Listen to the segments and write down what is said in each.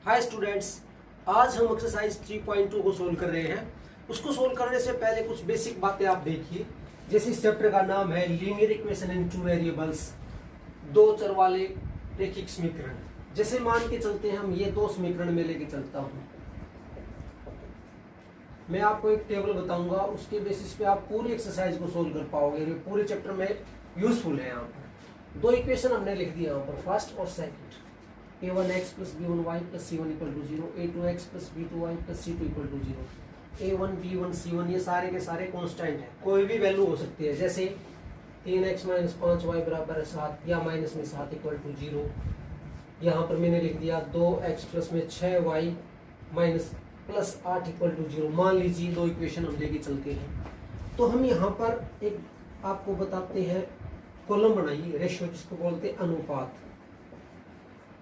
Hi students, आज हम exercise 3.2 को सोल्व कर रहे हैं। उसको सोल्व करने से पहले कुछ बेसिक बातें आप देखिए। जैसे इस चैप्टर का नाम है linear equation in two variables, दो चर वाले रैखिक समीकरण। जैसे मान के चलते हैं हम ये दो समीकरण में लेके चलता हूं, मैं आपको एक टेबल बताऊंगा, उसके बेसिस पे आप पूरी एक्सरसाइज को सोल्व कर पाओगे। पूरे चैप्टर में यूजफुल है। यहाँ पर दो इक्वेशन हमने लिख दिया यहाँ पर, फर्स्ट और second. a1x plus b1y plus c1 equal to 0, a2x plus b2y plus c2 equal to 0, a1 b1 c1 ये सारे के सारे कांस्टेंट है, कोई भी वैल्यू हो सकती है। जैसे 3x माइनस 5y बराबर है 7 या माइनस में 7 इक्वल टू 0। यहाँ पर मैंने लिख दिया 2x प्लस में 6y minus plus 8 equal to 0। मान लीजिए दो इक्वेशन हम लेके चलते हैं, तो हम यहाँ पर एक आपको बताते हैं कॉलम बनाइए, रेशियो जिसको बोलते हैं अनुपात।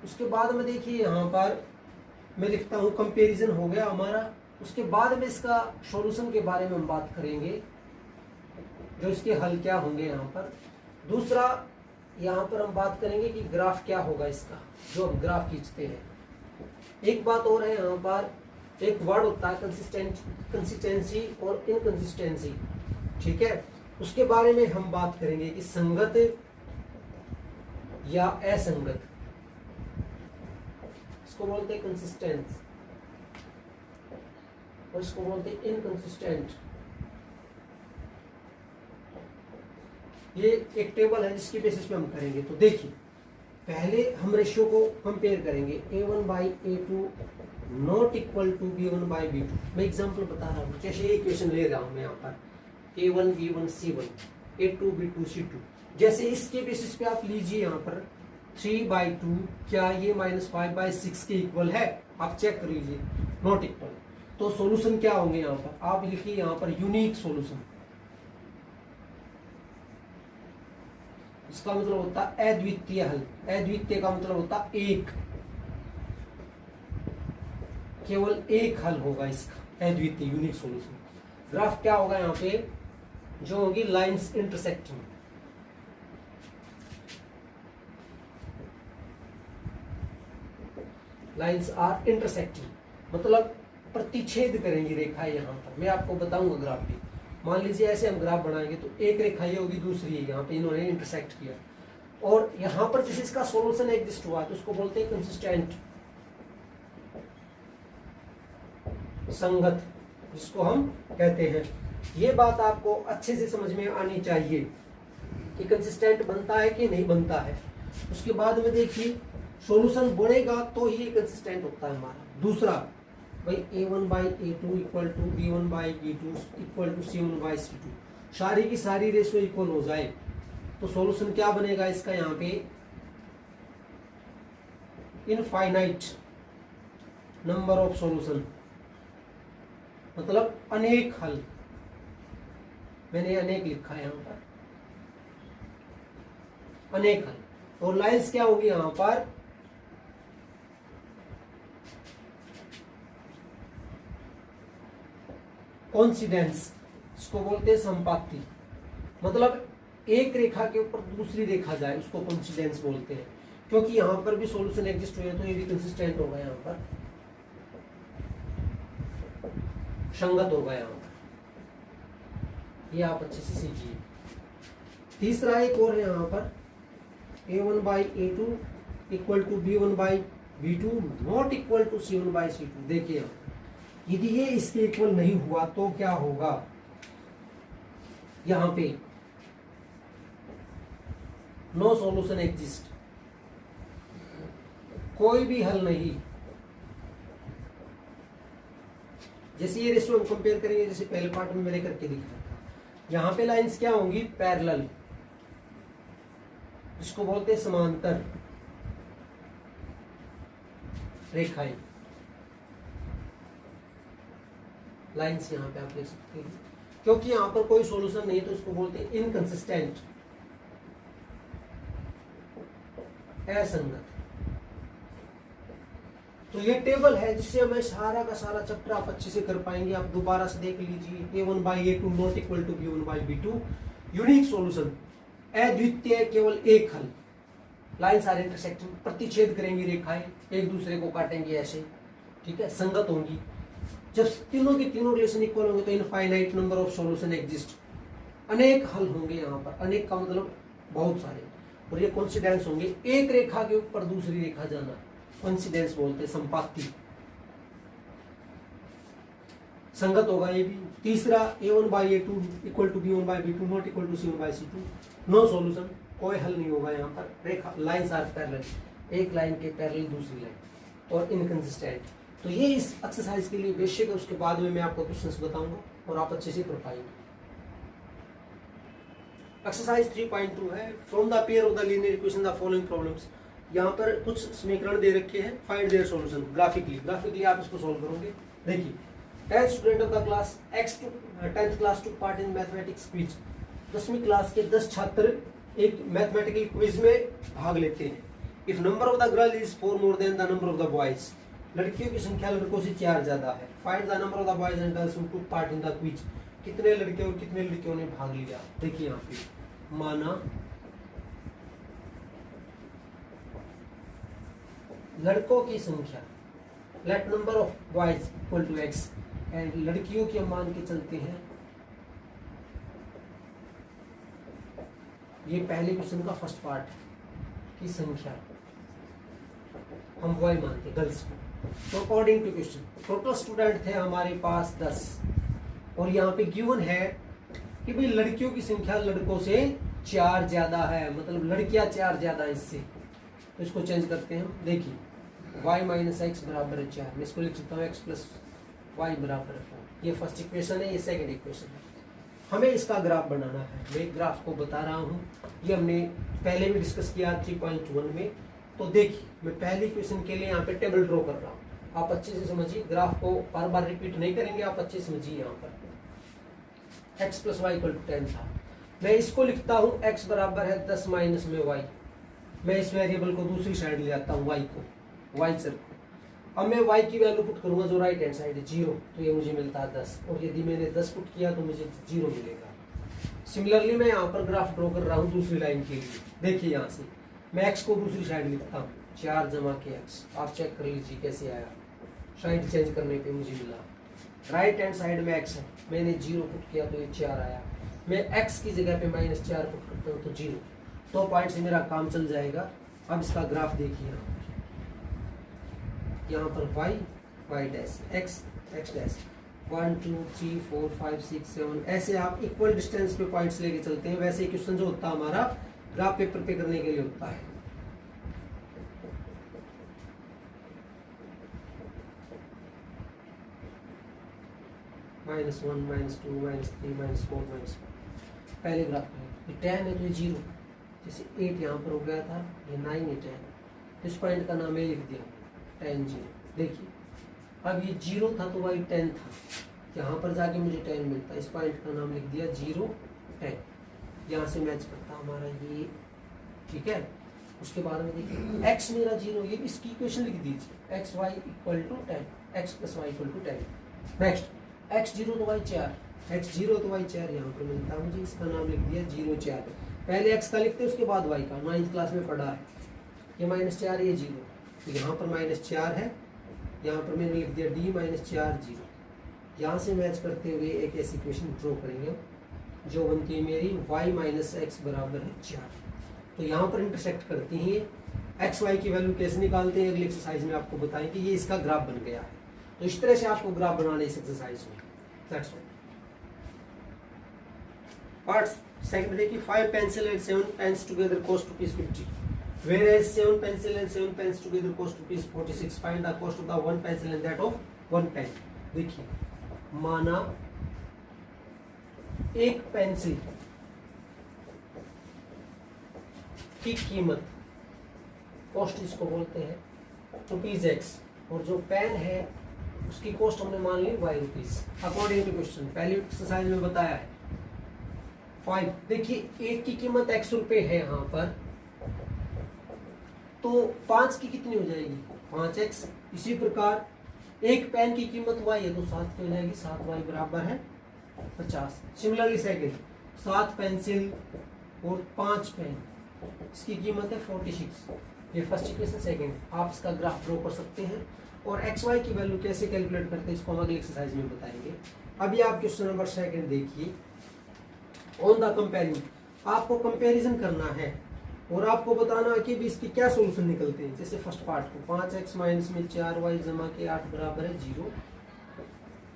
उसके बाद में देखिए यहाँ पर मैं लिखता हूँ कंपैरिजन हो गया हमारा। उसके बाद में इसका सॉल्यूशन के बारे में हम बात करेंगे, जो इसके हल क्या होंगे यहाँ पर। दूसरा यहाँ पर हम बात करेंगे कि ग्राफ क्या होगा इसका, जो हम ग्राफ खींचते हैं। एक बात और है, यहाँ पर एक वर्ड होता है कंसिस्टेंसी और इनकंसिस्टेंसी, ठीक है। उसके बारे में हम बात करेंगे कि संगत या असंगत, इसको बोलते हैं कंसिस्टेंट और इसको बोलते हैं इनकंसिस्टेंट। ये एक टेबल है जिसकी बेसिस पे हम करेंगे। तो देखिए, पहले हम रेशियो को कंपेयर करेंगे, a1 by a2 not equal to b1 by b2। मैं एग्जांपल बता रहा हूँ, जैसे इक्वेशन ले रहा हूँ मैं यहाँ पर a1 b1 c1, a2 b2 c2। जैसे इसके बेसिस पे आप लीजिए यहाँ पर 3/2, क्या ये -5/6 के इक्वल है? आप चेक कर लीजिए, नॉट इक्वल। तो सॉल्यूशन क्या होंगे यहाँ पर, आप लिखिए यहाँ पर यूनिक सॉल्यूशन। इसका मतलब होता है अद्वितीय हल। अद्वितीय का मतलब होता है एक, केवल एक हल होगा इसका, अद्वितीय यूनिक सॉल्यूशन। ग्राफ क्या होगा यहाँ पे, जो होगी lines intersecting. Lines are intersecting मतलब प्रतिच्छेद करेंगी रेखाएं। यहाँ पर मैं आपको बताऊंगा ग्राफ भी। मान लीजिए ऐसे हम ग्राफ बनाएंगे तो एक रेखा ये होगी, दूसरी है, यहाँ पे इन्होंने इंटरसेक्ट किया। और यहाँ पर जिस इसका सॉल्यूशन एग्जिस्ट हुआ तो उसको बोलते हैं कंसिस्टेंट, संगत, जिसको हम कहते हैं। ये बात आपको अच्छे से समझ में आनी चाहिए कि कंसिस्टेंट बनता है कि नहीं बनता है। उसके बाद में देखिए सॉल्यूशन बनेगा तो ही कंसिस्टेंट होता है हमारा। दूसरा भाई a1 by a2 equal to b1 by b2 equal to c1 by c2, सारी की सारी रेशियो इक्वल हो जाए तो सॉल्यूशन क्या बनेगा इसका, यहाँ पे इनफाइनाइट नंबर ऑफ सॉल्यूशन, मतलब अनेक हल। मैंने अनेक लिखा है यहाँ पर, अनेक हल। और लाइंस क्या होगी यहाँ पर, कोइंसिडेंस, इसको बोलते हैं संपाति। मतलब एक रेखा के ऊपर दूसरी रेखा जाए उसको कोइंसिडेंस बोलते हैं। क्योंकि यहाँ पर भी सॉल्यूशन एग्जिस्ट हुए तो ये भी कंसिस्टेंट होगा, यहाँ पर संगत होगा। यहाँ पर ये आप अच्छे से सीखिए। तीसरा एक और है यहाँ पर, a1 by a2 equal to b1 by b2 not equal to c1 by c2। देखिए यदि ये इसके इक्वल नहीं हुआ तो क्या होगा, यहाँ पे नो सॉल्यूशन एग्जिस्ट, कोई भी हल नहीं। जैसे ये रेशियो हम कंपेयर करेंगे, जैसे पहले पार्ट में मैंने करके दिखाया था। यहाँ पे लाइंस क्या होंगी, पैरेलल, इसको बोलते हैं समांतर रेखाएं। लाइंस यहाँ पे आप देख सकते हैं। क्योंकि यहाँ पर कोई सॉल्यूशन नहीं है तो इसको बोलते हैं इनकंसिस्टेंट, असंगत। तो ये टेबल है जिससे हमें सारा का सारा चैप्टर आप अच्छे से कर पाएंगे। आप दोबारा से देख लीजिए, a1 by a2 not equal to b1 by b2, unique solution, अद्वितीय, केवल एक हल। लाइन्स आर इंटरसेक्टिंग, प्रतिच्छेद करेंगी रेखाएं, एक दूसरे को काटेंगी ऐसे, ठीक है, संगत होंगी। जब तीनों के तीनों रिलेशन इक्वल होंगे तो infinite number of solution exist, अनेक हल होंगे यहाँ पर, अनेक का मतलब बहुत सारे, और ये कोइंसिडेंस होंगे, एक रेखा के ऊपर दूसरी रेखा जाना, कोइंसिडेंस बोलते हैं, संपाति, संगत होगा ये भी। तीसरा a1/a2 equal to b1/b2 not equal to c1/c2, no solution, कोई हल नहीं होगा यहाँ पर, रेखा लाइन्स आर पैरेलल, एक लाइन के पैरेलल दूसरी लाइन, और इनकंसिस्टेंट। तो ये इस एक्सरसाइज के लिए बेसिक है, उसके बाद में मैं आपको क्वेश्चंस बताऊंगा और आप अच्छे से पढ़ पाएंगे। एक्सरसाइज 3.2 है, from the pair of the linear equation the following problems. यहाँ पर कुछ समीकरण दे रखे हैं, फाइंड देयर सॉल्यूशन ग्राफिकली आप इसको सॉल्व करोगे। देखिए, 10th student of the class X to 10th class to part in mathematics quiz. 10वीं क्लास के 10 छात्र एक मैथमेटिकल क्विज में भाग लेते हैं। If number of the girl is 4 more than the number of the boys, लड़कियों की संख्या लड़कों से 4 ज्यादा है। Find the number of the boys and girls who took part in the quiz, कितने लड़के और कितने लड़कियों ने भाग लिया। देखिए यहाँ पे माना लड़कों की संख्या, let number of boys equal to x, and लड़कियों के मान के चलते हैं, ये पहले क्वेश्चन का फर्स्ट पार्ट की संख्या हम y मानते हैं गर्ल्स को। तो according to question total student थे हमारे पास 10, और यहाँ पे गिवन है कि भाई लड़कियों की संख्या लड़कों से 4 ज्यादा है, मतलब लड़कियां 4 ज्यादा है इससे। तो इसको चेंज करते हैं हम। देखिए y माइनस एक्स बराबर है 4, मैं इसको लिख सकता हूँ x प्लस वाई बराबर है 4। ये फर्स्ट इक्वेशन है, ये सेकंड इक्वेशन है। हमें इसका ग्राफ बनाना है, मैं ग्राफ को बता रहा हूँ, ये हमने पहले भी डिस्कस किया 3.1 में। तो देखिए मैं पहली इक्वेशन के लिए यहाँ पे टेबल ड्रॉ कर रहा हूँ, आप अच्छे से समझिए, ग्राफ को बार बार रिपीट नहीं करेंगे, आप अच्छे से समझिए। यहाँ पर x plus y equal to 10 था, मैं इसको लिखता हूँ x बराबर है 10 माइनस में y। मैं इस वेरिएबल को दूसरी साइड ले आता हूँ, y को, y चर को। अब मैं y की वैल्यू पुट करूंगा जो राइट हैंड साइड है 0, तो ये मुझे मिलता है 10, और यदि मैंने 10 पुट किया तो मुझे 0 मिलेगा। सिमिलरली मैं यहाँ पर ग्राफ ड्रॉ कर रहा हूँ दूसरी लाइन के लिए। देखिए यहाँ से मैं x को दूसरी साइड लिखता हूँ, 4 जमा के x, आप चेक कर लीजिए कैसे आया, साइड चेंज करने पे मुझे मिला। राइट हैंड साइड में x है, मैंने 0 पुट किया तो ये 4 आया। मैं x की जगह पे -4 पुट करता हूँ तो 0, 2 पॉइंट से मेरा काम चल जाएगा। अब इसका ग्राफ देखिए, यहाँ पर y डैश x डैश 1 2 3 4 5 6 7, ऐसे आप इक्वल डिस्टेंस पे पॉइंट्स लेके चलते हैं। वैसे क्वेश्चन जो होता है हमारा ग्राफ पेपर पे करने के लिए होता है। -1 -2 -3 -4 पहले ग्राफ में 10 है तो ये 0, जैसे 8 यहाँ पर हो गया था, ये 9 है 10, इस पॉइंट का नाम ये लिख दिया 10 0। देखिए अब ये 0 था तो y 10 था, यहाँ पर जाके मुझे 10 मिलता, इस पॉइंट का नाम लिख दिया 0 10, यहाँ से मैच करता हमारा ये, ठीक है। उसके बाद में देखिए x मेरा 0, ये इसकी इक्वेशन लिख दीजिए, x y equal to 10, x plus y equal to 10। Next x 0 तो y 4, x 0 तो y 4 यहाँ पर मिलता मुझे, इसका नाम लिख दिया 0 4। पहले x का लिखते उसके बाद y का, 9th क्लास में पढ़ा है। ये -4 ये 0, तो यहाँ पर -4 है, यहाँ पर मैंने लिख दिया d -4 0। यहाँ से मैच करते हुए एक ऐसी इक्वेशन ड्रॉ करेंगे जो बनती है मेरी y माइनस एक्स बराबर है 4। तो यहाँ पर इंटरसेक्ट करती हैं, एक्स वाई की वैल्यू कैसे निकालते हैं अगली एक्सरसाइज में आपको बताएंगे। ये इसका ग्राफ बन गया है, तो इस तरह से आपको ग्राफ बनाना है इस एक्सरसाइज में। That's all. पार्ट सेकंड देखिए, 5 pencil and 7 pens together cost ₹50, whereas 7 pencil and 7 pens together cost ₹46. Find the cost of the 1 pencil and that of 1 pen। देखिए माना एक पेंसिल की कीमत, कॉस्ट इसको बोलते हैं ₹x, और जो पेन है उसकी कॉस्ट हमने मान ली ₹y। अकॉर्डिंग टू क्वेश्चन पहली एक्सरसाइज में बताया है 5। देखिए एक की कीमत x रुपए है यहाँ पर, तो 5 की कितनी हो जाएगी 5x। इसी प्रकार एक पेन की कीमत y है तो 7 की हो जाएगी, 7y बराबर है 50। सिमिलरली सेकंड 7 पेंसिल और 5 पेन, इसकी कीमत है 46। ये फर्स्ट इक्वेशन। सेकंड, आप इसका ग्राफ ड्रॉ कर सकते हैं और एक्स वाई की वैल्यू कैसे कैलकुलेट करते हैं इसको हम अगली एक्सरसाइज में बताएंगे। अभी आप क्वेश्चन नंबर सेकंड देखिए। ऑन द कंपेयरिंग, आपको कंपैरिजन करना है और आपको बताना है कि भी इसके क्या सोल्यूशन निकलते हैं। जैसे फर्स्ट पार्ट को 5x माइनस में 4y जमा के 8 बराबर है 0,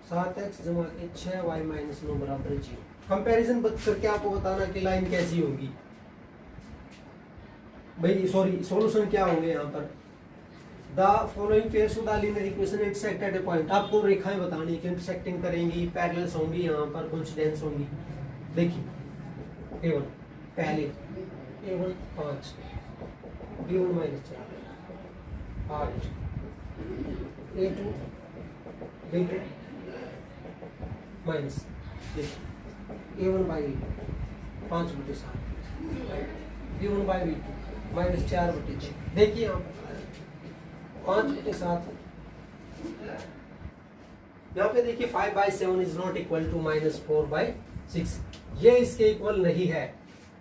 7x जमा के 6y माइनस 9 बराबर है 0। कंपैरिजन करके आपको बताना कि लाइन कैसी होगी भाई, सॉरी सॉल्यूशन क्या होंगे यहाँ पर। The following pairs of the linear equation intersect at A point, आपको रेखाएं बतानी है कि इंटरसेक्टिंग करेंगी, पैरेलल्स होंगी, यहाँ पर कोइंसिडेंस होंगी। देखिए A1 पहले A1 5, B1 minus 4 8, A2 B2 minus, देखिए A1 by 5/7, B1 by B2 minus 4/6। देखिए यहाँ पर 5/7, यहाँ पे देखिए 5/7 इज नॉट इक्वल टू -4/6, ये इसके इक्वल नहीं है।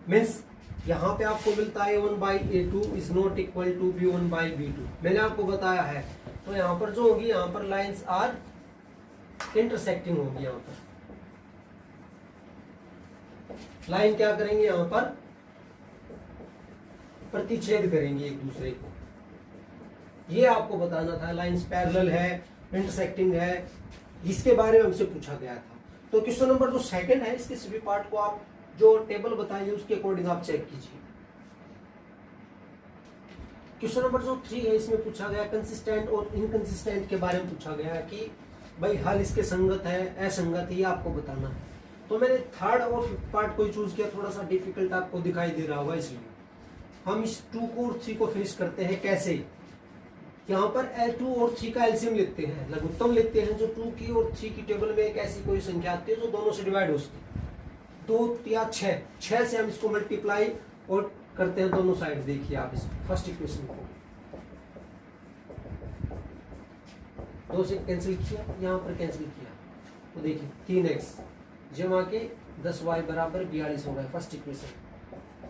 मीन्स यहाँ पे आपको मिलता है A1/A2 is not equal to B1/B2, मैंने आपको बताया है। तो यहाँ पर जो होगी, यहाँ पर लाइंस आर इंटरसेक्टिंग होगी। यहाँ पर लाइन क्या करेंगे, यहाँ पर प्रतिच्छेद करेंगे एक दूसरे को, ये आपको बताना था। लाइंस पैरेलल है, इंटरसेक्टिंग है, इसके बारे में हमसे पूछा गया था। तो क्वेश्चन नंबर जो सेकंड है, इसके सभी पार्ट को आप जो टेबल बताइए उसके अकॉर्डिंग आप चेक कीजिए। क्वेश्चन नंबर जो 3 है, इसमें पूछा गया कंसिस्टेंट और इनकंसिस्टेंट के बारे में पूछा गया कि भाई हल इसके संगत है, असंगत है, ये आपको बताना है। तो मैंने थर्ड और फिफ्थ पार्ट को चूज किया, थोड़ा सा डिफिकल्ट आपको दिखाई दे रहा होगा, इसलिए हम इस 2 को और 3 को फिनिश करते हैं। कैसे, यहाँ पर L2 और 3 का एलसीएम लेते हैं, लघुत्तम लेते हैं। जो 2 की और 3 की टेबल में एक ऐसी कोई संख्या आती है जो दोनों से डिवाइड हो सके, 2 या 6 से हम इसको मल्टीप्लाई और करते हैं दोनों साइड। देखिए आप इस फर्स्ट इक्वेशन को 2 से कैंसिल किया, यहाँ पर कैंसिल किया, तो देखिए 3x जमा के 10y बराबर 42 हो गया फर्स्ट इक्वेशन।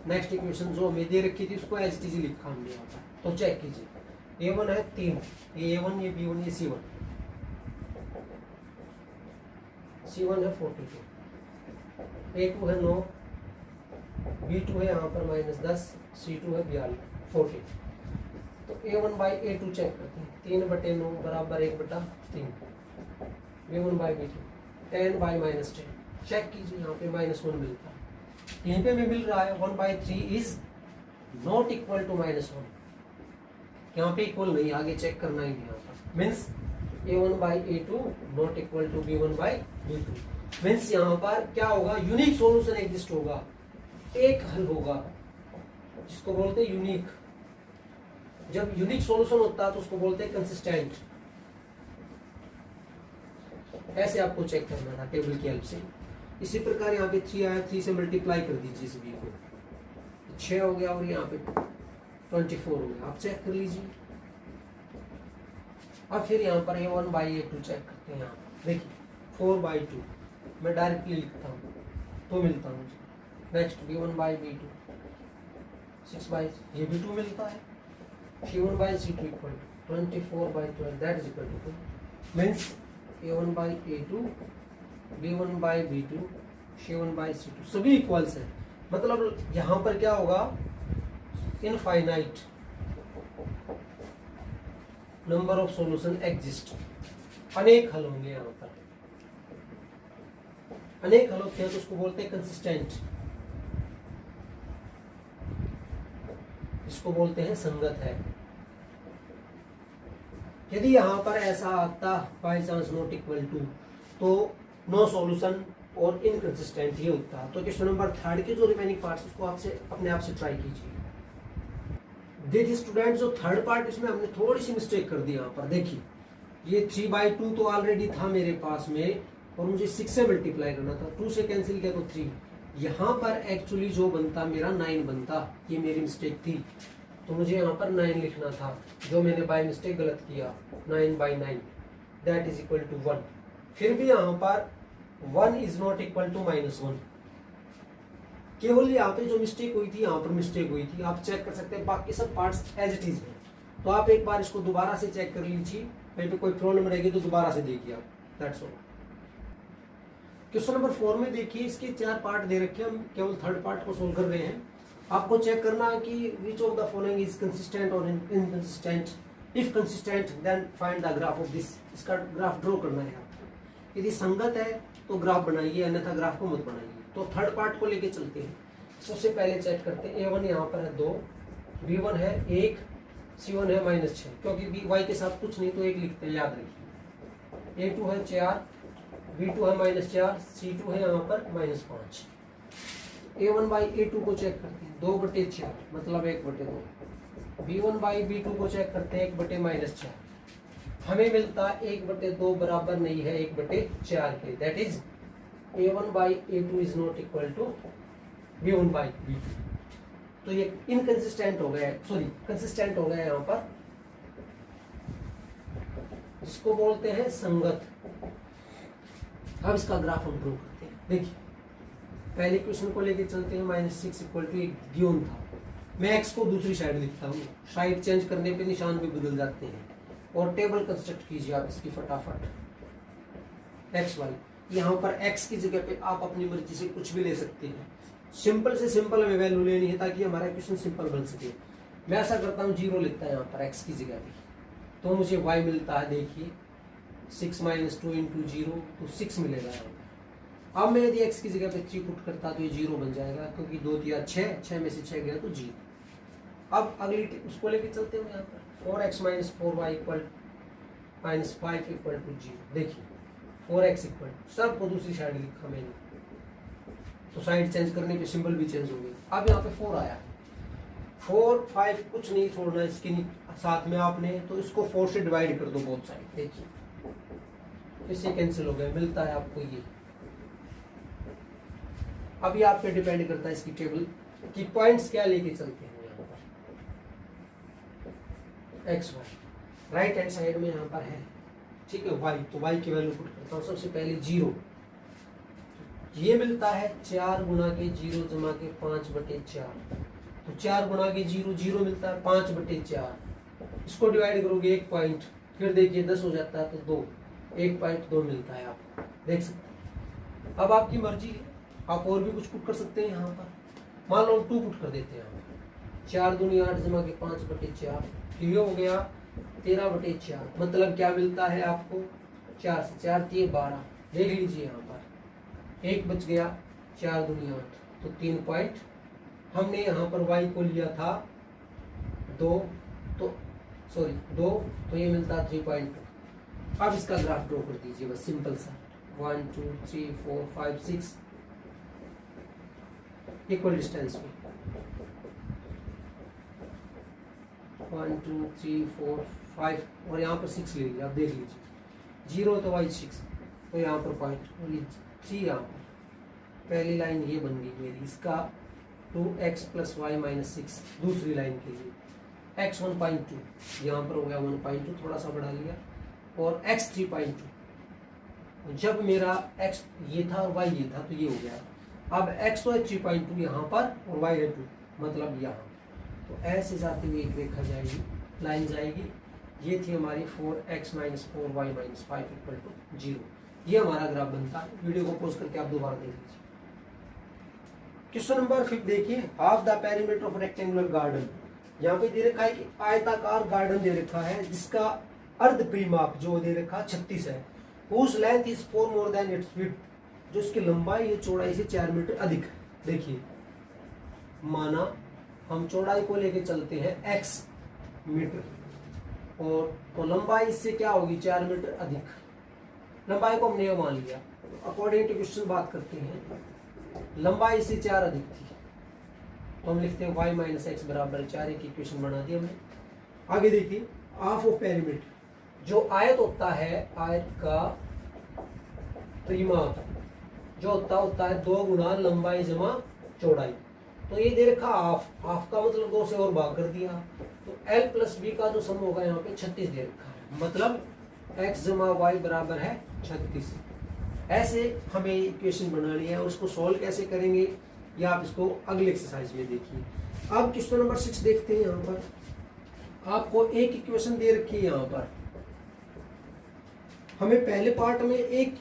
नेक्स्ट इक्वेशन जो हमें दे रखी थी उसको एज टी जी लिखा हमने यहाँ पर, तो चेक कीजिए। A1 है 3, ये A1, ये B1, ये C1, C1 है 42, A2 है 9, B2 है यहाँ पर -10, C2 है 42, 40। तो A1/A2 चेक करते हैं, 3/9 बराबर 1/3, B1/B2 10/-10, चेक कीजिए यहाँ पे -1 मिलता है, यहीं पे भी मिल रहा है 1/3 इज नॉट इक्वल टू -1, यहाँ पे इक्वल नहीं, आगे चेक करना ही नहीं। यहाँ पर means A1/A2 not equal to B1/B2, means यहाँ पर क्या होगा, यूनिक सॉल्यूशन एग्जिस्ट होगा, एक हल होगा, जिसको बोलते हैं यूनिक। जब यूनिक सॉल्यूशन होता है तो उसको बोलते हैं कंसिस्टेंट। ऐसे आपको चेक करना था टेबल की हेल्प से। इसी प्रकार यहाँ पे 3 आया, 3 से मल्टीप्लाई कर दीजिए इस बी को, 6 हो गया और यहाँ पे 24 हो गया, आप चेक कर लीजिए। अब फिर यहाँ पर A1/A2 चेक करते हैं। यहाँ देखिए 4/2 मैं डायरेक्टली लिखता हूँ तो मिलता है। नेक्स्ट B1/B2 6/, ये भी 2 मिलता है। C1/C2 equal to 24/12, that is equal to 2, means A1/A2 B1/B2 C1/C2 सभी इक्वल्स है। मतलब यहाँ पर क्या होगा, infinite number of solution exist, अनेक हल होंगे। यहाँ पर अनेक हल होते हैं तो उसको बोलते हैं कंसिस्टेंट, इसको बोलते हैं संगत है। यदि यहाँ पर ऐसा आता by chance not equal to, तो नो सॉल्यूशन और इनकंसिस्टेंट ही होता। तो क्वेश्चन नंबर 3 के जो रिमेनिंग पार्ट्स उसको आपसे अपने आप से ट्राई कीजिए। देखिए स्टूडेंट, जो थर्ड पार्ट इसमें हमने थोड़ी सी मिस्टेक कर दी। यहाँ पर देखिए ये 3/2 तो ऑलरेडी था मेरे पास में और मुझे 6 से मल्टीप्लाई करना था, 2 से कैंसिल किया तो 3। यहाँ पर एक्चुअली जो बनता मेरा 9 बनता, ये मेरी मिस्टेक थी। तो मुझे यहाँ पर 9 लिखना था, जो मैंने बाय मिस्टेक गलत किया। 9/9 दैट इज इक्वल टू 1। फिर भी यहाँ पर 1 इज नॉट इक्वल टू -1, केवल यहाँ पे जो मिस्टेक हुई थी यहाँ पर मिस्टेक हुई थी, आप चेक कर सकते हैं, बाकी सब पार्ट्स एज इट इज है। तो आप एक बार इसको दोबारा से चेक कर लीजिए, कहीं पे कोई प्रॉब्लम रहेगी तो दोबारा से देखिए आप, दैट्स ऑल। क्वेश्चन नंबर 4 में देखिए, इसके 4 पार्ट दे रखे हैं, हम केवल थर्ड पार्ट को सोल्व कर रहे हैं। आपको चेक करना है कि which of the following is consistent और inconsistent. If consistent then find the graph of this. इसका ग्राफ ड्रॉ करना है आपको। यदि संगत है तो ग्राफ बनाइए, अन्यथा ग्राफ को मत बनाइए। तो थर्ड पार्ट को लेके चलते हैं। सबसे पहले चेक करते हैं, A1 यहाँ पर है 2, B1 है 1, C1 है -6, क्योंकि Y के साथ कुछ नहीं तो 1 लिखते हैं, याद रखिए। A2 है 4, B2 है -4, C2 है यहाँ पर -5। A1 बाई A2 को चेक करते हैं, 2/4 मतलब 1/2। B1 बाई B2 को चेक करते हैं, 1/-4। हमें मिलता है 1/2 बराबर नहीं है 1/4 के, that is A1 by A2 is not equal to B1 by B2। तो ये इनकंसिस्टेंट हो गया, सॉरी कंसिस्टेंट हो गया यहाँ पर, जिसको बोलते हैं संगत। अब इसका ग्राफ हम ड्रॉ करते हैं। देखिए पहले क्वेश्चन को लेके चलते हैं, -6 इक्वल टू एक गिवन था। मैं x को दूसरी साइड लिखता हूँ, साइड चेंज करने पे निशान भी बदल जाते हैं। और टेबल कंस्ट्रक्ट कीजिए आप इसकी फटाफट। XY यहाँ पर x की जगह पे आप अपनी मर्जी से कुछ भी ले सकते हैं। सिंपल से सिंपल हमें वैल्यू लेनी है ताकि हमारा क्वेश्चन सिंपल बन सके। मैं ऐसा करता हूँ 0 लिखता है यहाँ पर x की जगह पे, तो मुझे y मिलता है। देखिए 6 - 2 × 0 तो 6 मिलेगा यहाँ पर। अब मैं यदि x की जगह पे 3 पुट करता तो ये 0 बन जाएगा, क्योंकि 2 × 6, 6 में से 6 गया तो 0। अब अगली उसको लेके चलते हैं यहाँ पर, 4x - 4y -5 = 0। देखिए 4x इक्वल, सबको दूसरी साइड लिखा मैंने, तो साइड चेंज करने पे सिंबल भी चेंज हो गई। अब यहाँ पे 4 आया, 4 5 कुछ नहीं छोड़ना इसके साथ में आपने, तो इसको 4 से डिवाइड कर दो बोथ साइड। देखिए इससे कैंसिल हो गया, मिलता है आपको ये। अब ये आप पे डिपेंड करता है इसकी टेबल की पॉइंट्स क्या लेके चलते हैं। यहाँ पर XY राइट हैंड साइड में यहाँ पर है, ठीक है, Y, तो Y की वैल्यू पुट करता हूँ। सबसे पहले 0, ये मिलता है 4 × 0 जमा के 5/4, तो 4 × 0 0 मिलता है 5/4। इसको डिवाइड करोगे 1 पॉइंट, फिर देखिए 10 हो जाता है तो 2, 1.2 मिलता है आपको, देख सकते हैं। अब आपकी मर्जी है, आप और भी कुछ पुट कर सकते हैं यहाँ पर। मान लो 2 पुट कर देते हैं यहाँ पर, 4 दूनी 8 जमा के 5/4, ये हो गया 13/4। मतलब क्या मिलता है आपको, 4 से 4 3 12। देख लीजिए यहाँ पर 1 बच गया, 4 दूनी 8 तो 3 पॉइंट। हमने यहाँ पर y को लिया था 2, तो सॉरी 2, तो ये मिलता 3.2। अब इसका ग्राफ ड्रॉ कर दीजिए बस, सिंपल सा। 1 2 3 4 5 6 इक्वल डिस्टेंस में 1 2 3 4 5 और यहाँ पर 6 ले लिया। आप देख लीजिए 0 तो y 6, तो यहाँ पर पॉइंट, और ये 3 यहाँ पर। पहली लाइन ये बन गई मेरी, इसका 2x + y - 6 दूसरी लाइन के लिए। x 1.2 यहाँ पर हो गया 1.2, थोड़ा सा बढ़ा लिया, और x 3.2। जब मेरा x ये था और y ये था तो ये हो गया। अब x तो है 3.2 यहाँ पर और y है 2, मतलब यहाँ। तो ऐसे जाते हुए एक रेखा जाएगी, लाइन जाएगी। ये थी हमारी 4x - 4y - 5 = 0। ये हमारा ग्राफ बनता है। वीडियो को पॉज करके आप दोबारा देख लीजिए। क्वेश्चन नंबर 5 देखिए, half the perimeter of rectangular garden. यहाँ पे दे रखा है कि आयताकार गार्डन दे रखा है, जिसका अर्ध परिमाप जो दे रखा 36 है। उस length is 4 more than it's width, जो इसकी लंबाई है चौड़ाई से 4 मीटर अधिक। देखिए माना हम चौड़ाई को लेके चलते हैं x मीटर, और तो लंबाई इससे क्या होगी 4 मीटर अधिक। लंबाई को हमने मान लिया, अकॉर्डिंग टू क्वेश्चन बात करते हैं। लंबाई इससे 4 अधिक थी, तो हम लिखते हैं y - x = 4। एक इक्वेशन बना दी हमने। आगे देखिए, हाफ ऑफ पेरीमीटर, जो आयत होता है, आयत का परिमाप जो होता है 2 गुना लंबाई जमा चौड़ाई। तो ये दे रखा हाफ का मतलब 2 से और भाग कर दिया, तो l + b का जो सम होगा यहाँ पे 36 दे रखा है, मतलब x जमा y बराबर है 36। ऐसे हमें इक्वेशन बनानी है, और उसको सॉल्व कैसे करेंगे ये आप इसको अगले एक्सरसाइज में देखिए। अब क्वेश्चन नंबर 6 देखते हैं। यहाँ पर आपको एक इक्वेशन दे रखी है। यहाँ पर हमें पहले पार्ट में एक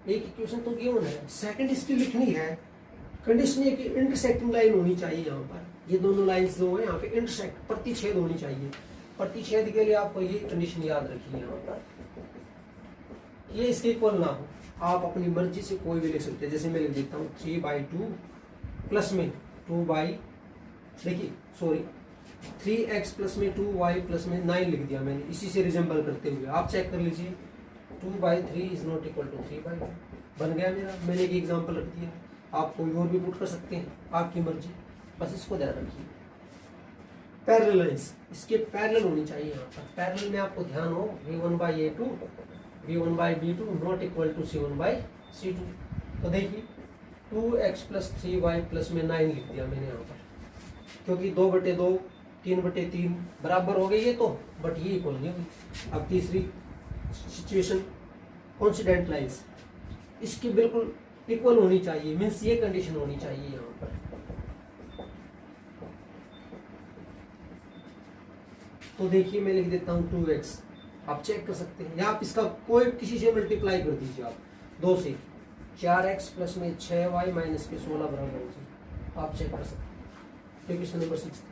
इक्वेशन तो गिवन है, सेकंड इसकी लिखनी है। कंडीशन ये कि इंटरसेक्टिंग लाइन होनी चाहिए। यहाँ पर ये दोनों लाइंस जो है यहाँ पे इंटरसेक्ट प्रतिच्छेद होनी चाहिए। प्रतिच्छेद के लिए आपको ये कंडीशन याद रखिए। यहाँ पर ये इसके इक्वल ना हो, आप अपनी मर्जी से कोई भी लिख सकते हैं। जैसे मैं लिख देता हूँ 3/2 प्लस में 2y, देखिए सॉरी 3x प्लस में 2y प्लस में 9 लिख दिया मैंने, इसी से रिजेंबल करते हुए आप चेक कर लीजिए। 2/3 इज नॉट इक्वल टू 3/2 बन गया मेरा। मैंने एक एग्जांपल रख दिया, आप कोई और भी पुट कर सकते हैं, आपकी मर्जी, बस इसको ध्यान रखिए। पैरेलल लाइंस इसके पैरेलल होनी चाहिए। यहाँ पर पैरेलल में आपको ध्यान हो v1/a2 v1/b2 not equal to c1/c2। तो देखिए 2x प्लस 3y प्लस में 9 लिख दिया मैंने यहाँ पर, क्योंकि 2/2 3/3 बराबर हो गई है तो, बट ये इक्वल नहीं हुई। अब तीसरी सिचुएशन कॉन्सिडेंट लाइंस, इसकी बिल्कुल इक्वल होनी चाहिए, मीन्स ये कंडीशन होनी चाहिए यहाँ पर। तो देखिए मैं लिख देता हूँ 2x, आप चेक कर सकते हैं, या आप इसका कोई किसी से मल्टीप्लाई कर दीजिए आप 2 से, 4x प्लस में 6y माइनस के 16 बराबर हो जाए, आप चेक कर सकते हैं। Question number 6।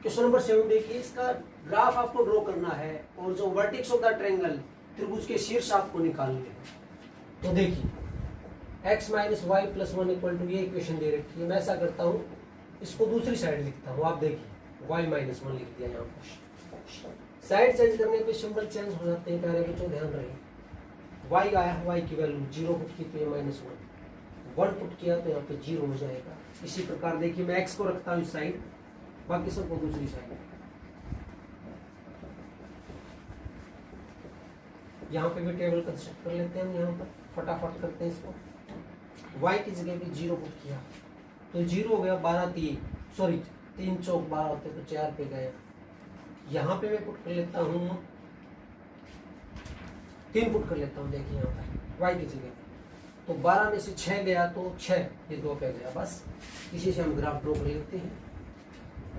क्वेश्चन नंबर 7 देखिए, इसका ग्राफ आपको ड्रॉ करना है और जो वर्टेक्स ऑफ द ट्रायंगल त्रिभुज के शीर्ष आपको निकालने हैं। तो देखिए x minus y plus 1 equal to, ये इक्वेशन दे रखी है। मैं ऐसा करता हूँ, इसको दूसरी साइड लिखता हूँ। आप देखिए y माइनस 1 लिख दिया यहाँ पर। साइड चेंज करने पे सिंबल चेंज हो जाते हैं, प्यारे बच्चों ध्यान रहे। y आया, y की वैल्यू 0 पुट की तो ये -1, 1 पुट किया तो यहाँ पे 0 हो जाएगा। इसी प्रकार देखिए मैं x को रखता हूँ इस साइड, बाकी सबको दूसरी साइड। यहाँ पे भी टेबल कंस्ट्रक्ट कर लेते हैं हम, यहाँ पर फटाफट करते हैं इसको। y की जगह पे 0 पुट किया तो 0 हो गया, 3 चौक 12 होते तो 4 पे गए। यहाँ पे मैं पुट कर लेता हूँ 3 पुट कर लेता हूँ। देखिए यहाँ पर y की जगह तो 12 में से 6 गया तो 6, ये 2 पे गया। बस इसी से हम ग्राफ ड्रॉ कर लेते हैं।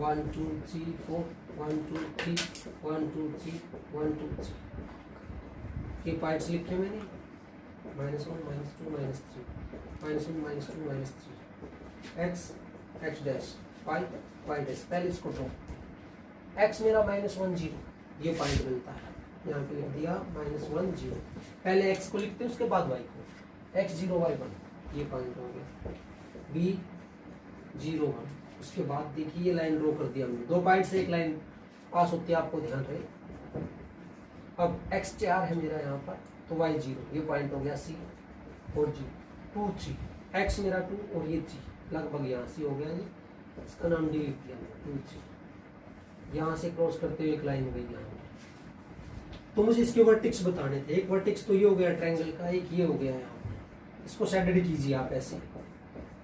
1 2 3 4 1 2 3 1 2 3 1 2 3 ये पॉइंट्स लिखे मैंने, -1 -2 -3 -1 -2 -3 x डैश y डैश। पहले इसको ड्रॉ, x मेरा -1 0, ये पॉइंट मिलता है। यहाँ पे लिख दिया -1 0, पहले x को लिखते हैं उसके बाद y को, x 0 y 1, ये पॉइंट हो गया। b 0 1, उसके बाद देखिए ये लाइन ड्रॉ कर दिया हमने। 2 पॉइंट से एक लाइन पास होती है, आपको ध्यान रहे। अब x 4 है मेरा यहाँ पर, तो y 0, ये पॉइंट हो गया c और g 2 3, x मेरा 2 और ये 3, लगभग यहाँ से हो गया जी, इसका नाम डी लिख दिया 2 3। यहाँ से क्रॉस करते हुए एक लाइन गई यहाँ। तो मुझे इसके वर्टेक्स बताने थे। एक वर्टेक्स तो ये हो गया ट्रायंगल का, एक ये हो गया यहाँ। इसको सैडेड कीजिए आप, ऐसे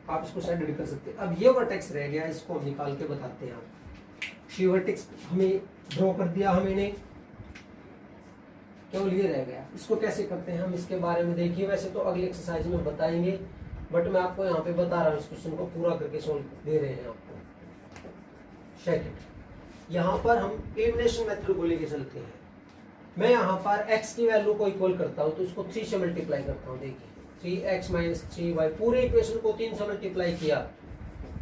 आप इसको सैडेड कर सकते हैं। अब ये वर्टेक्स रह गया, इसको हम निकाल के बताते हैं आप। ये वर्टेक्स हमें ड्रॉ कर दिया हमने, केवल ये रह गया। इसको कैसे करते हैं हम, इसके बारे में देखिए। वैसे तो अगली एक्सरसाइज में बताएंगे, बट मैं आपको यहाँ पे बता रहा हूँ, इस क्वेश्चन को पूरा करके सोल्व दे रहे हैं आपको। सेकंड, यहाँ पर हम एलिमिनेशन मेथड को लेके चलते हैं। मैं यहाँ पर x की वैल्यू को इक्वल करता हूँ, तो इसको 3 से मल्टीप्लाई करता हूँ। देखिए 3x माइनस 3y, पूरे इक्वेशन को 3 से मल्टीप्लाई किया।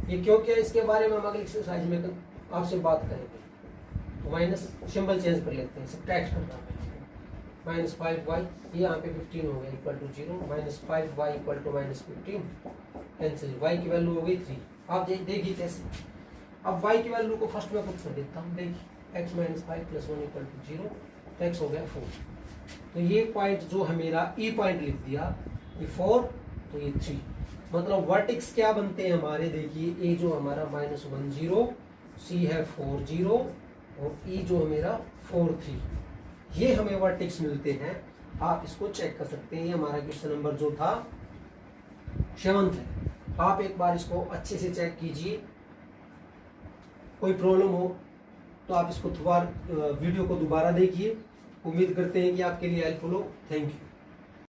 ये क्यों किया, इसके बारे में हम अगली एक्सरसाइज में आपसे बात करेंगे। तो माइनस सिंबल चेंज कर लेते हैं, सब्ट्रैक्ट करना है। -5y, ये यहाँ पे 15 हो गया, equal to 0, -5y equal to -15, cancel. y की वैल्यू हो गई 3। आप देखिए कैसे। अब y की वैल्यू को फर्स्ट में पुट कर देता हूँ। देखिए x minus 5 plus 1 equal to 0, x हो गया 4। तो ये पॉइंट जो है मेरा ई पॉइंट लिख दिया, ये 4 तो ये 3। मतलब वर्टेक्स क्या बनते हैं हमारे, देखिए ए जो हमारा -1 0, सी है 4 0 और ई जो है मेरा 4 3, ये हमें वर्टेक्स मिलते हैं। आप इसको चेक कर सकते हैं। ये हमारा क्वेश्चन नंबर जो था 7 है। आप एक बार इसको अच्छे से चेक कीजिए, कोई प्रॉब्लम हो तो आप इसको वीडियो को दोबारा देखिए। उम्मीद करते हैं कि आपके लिए हेल्पफुल हो। Thank you.